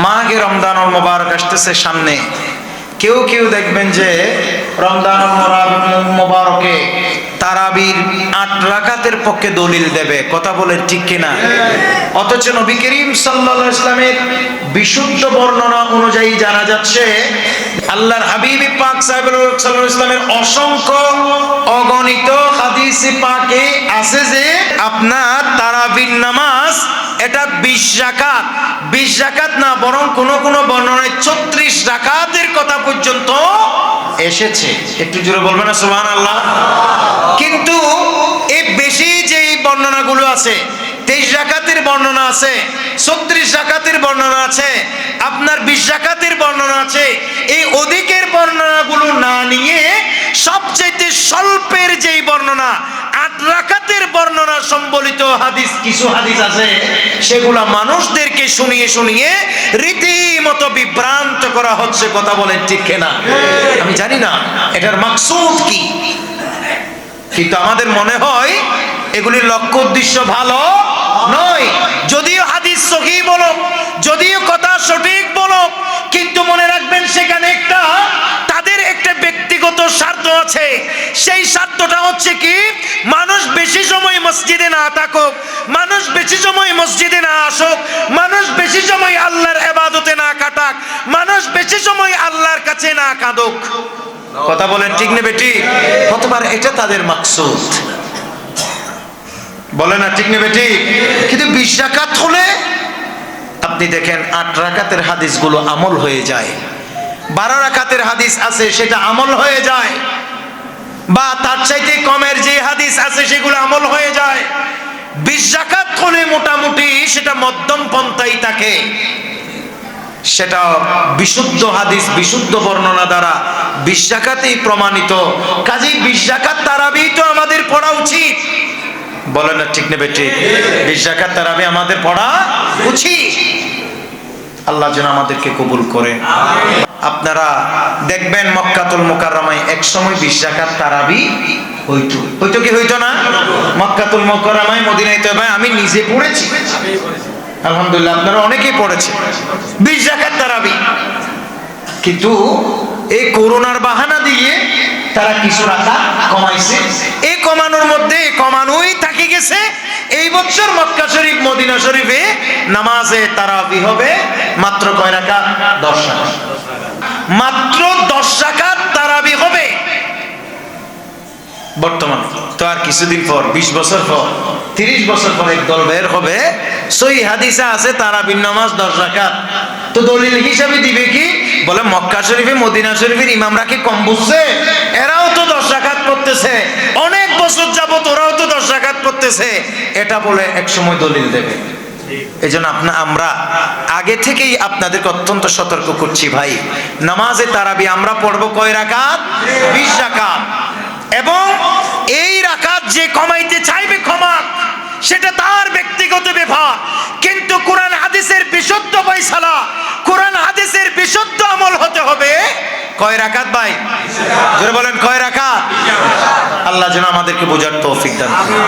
মাঘে রমজানুল মুবারক আসতেছে সামনে। কেউ কেউ দেখবেন যে রমজানুল মুবারকে তারাবির ৮ রাকাতের পক্ষে দলিল দেবে, কথা বলে ঠিক কিনা? অথচ নবী করিম সাল্লাল্লাহু আলাইহি ওয়াসাল্লামের বিশুদ্ধ বর্ণনা অনুযায়ী জানা যাচ্ছে আল্লাহর হাবিব পাক সাল্লাল্লাহু আলাইহি ওয়াসাল্লামের অসংখ্য অগণিত হাদিসে পাকে আছে যে আপনার তারাবির নামাজ এটা ২০ রাকাত, ২০ রাকাত না বরং কোন কোন বর্ণনায় ৩৬ রাকাতের কথা পর্যন্ত এসেছে। একটু জোরে বলবেন না সুবহানাল্লাহ? কিন্তু এই বেশি যে বর্ণনাগুলো আছে, ২৩ রাকাতের বর্ণনা আছে, ৩৬ রাকাতের বর্ণনা আছে, আপনার ২০ রাকাতের বর্ণনা আছে, এই অধিকের বর্ণনাগুলো না নিয়ে সবচেয়ে স্বল্পের যেই বর্ণনা ৮ রাকাতের বর্ণনা সম্বলিত হাদিস, কিছু হাদিস আছে সেগুলা মানুষদেরকে শুনিয়ে শুনিয়ে রীতিমতো বিভ্রান্ত করা হচ্ছে, কথা বলেন ঠিক কিনা? আমি জানি না এটার মাকসুদ কি, কিন্তু আমাদের মনে হয় এগুলির লক্ষ্য উদ্দেশ্য ভালো নয়। যদিও হাদিস সহিহ বলো, যদিও কথা সঠিক বলো, কিন্তু মনে রাখবেন সেখানে তাদের একটা ব্যক্তিগত স্বার্থ আছে। সেই স্বার্থটা হচ্ছে কি, মানুষ বেশি সময় মসজিদে না থাকুক, মানুষ বেশি সময় মসজিদে না আসুক, মানুষ বেশি সময় আল্লাহর ইবাদতে না কাটাক, মানুষ বেশি সময় আল্লাহর কাছে না কাঁদুক। কথা বলেন ঠিক না বেটি? কতবার এটা তাদের মাকসুদ, বলে না ঠিক না বেটি? কিন্তু ২০ রাকাত হলে আপনি দেখেন ৮ রাকাতের হাদিসগুলো আমল হয়ে যায়, ১২ রাকাতের হাদিস আছে সেটা আমল হয়ে যায়, বা তার চাইতে কমের যে হাদিস আছে সেগুলো আমল হয়ে যায়। ২০ রাকাত হলে মোটামুটি সেটা মধ্যম পন্থাই থাকে, সেটা বিশুদ্ধ হাদিস, বিশুদ্ধ বর্ণনা দ্বারা ২০ রাকাতেই প্রমাণিত। কাজেই ২০ রাকাত তারাবি তো আমাদের পড়া উচিত, বলে না ঠিক নেবে ঠিক? ২০ রাকাত তারাবি আমাদের পড়া উচিত। আল্লাহ যেন আমাদেরকে কবুল করে। আপনারা দেখবেন মক্কাতুল মুকাররমায় এক সময় ২০ রাকাত তারাবি হইতো কি হইতো না? মক্কাতুল মুকাররমায়, মদিনায় তয়বায় আমি নিজে পড়েছি, আলহামদুলিল্লাহ আপনারা অনেকেই পড়েছে ২০ রাকাত তারাবি। কিন্তু এই করোনার বাহানা দিয়ে তারা কিছু রাকাত কমাইছে, এই কমানোর মধ্যে কমানোই থাকি গেছে। এই বছর মক্কা শরীফ, মদিনা শরীফে নামাজে তারাবি হবে মাত্র কয় রাকাত? ১০ রাকাত। মাত্র ১০ রাকাত তারাবি হবে বর্তমানে। তো আর কিছুদিন পর, ২০ বছর পর, ৩০ বছর পর এক দল বের হবে, সহিহ হাদিসে আছে তারাবির নামাজ ১০ রাকাত। তো দলিল হিসাবে দিবে কি? বলে মক্কা শরীফে, মদিনা শরীফের ইমামরা কি কম বুঝছে? এরাও তো ১০ রাকাত পড়তেছে, অনেক বছর যাবত ওরাও তো ১০ রাকাত পড়তেছে, এটা বলে এক সময় দলিল দেবে। এই জন্য আমরা আগে থেকেই আপনাদেরকে অত্যন্ত সতর্ক করছি, ভাই নামাজে তারাবি আমরা পড়বো কয় রাকাত? ২০ রাকাত। এবং এই রাকাত যে কমাইতে চাইবে ক্ষমা, সেটা তার ব্যক্তিগত ব্যাপার, কিন্তু কোরআন হাদিসের বিশুদ্ধ ফয়সালা, কোরআন হাদিসের বিশুদ্ধ আমল হতে হবে। কয় রাকাত ভাই? জোরে বলেন কয় রাকাত? আল্লাহ যেন আমাদেরকে বোঝার তৌফিক দান করেন।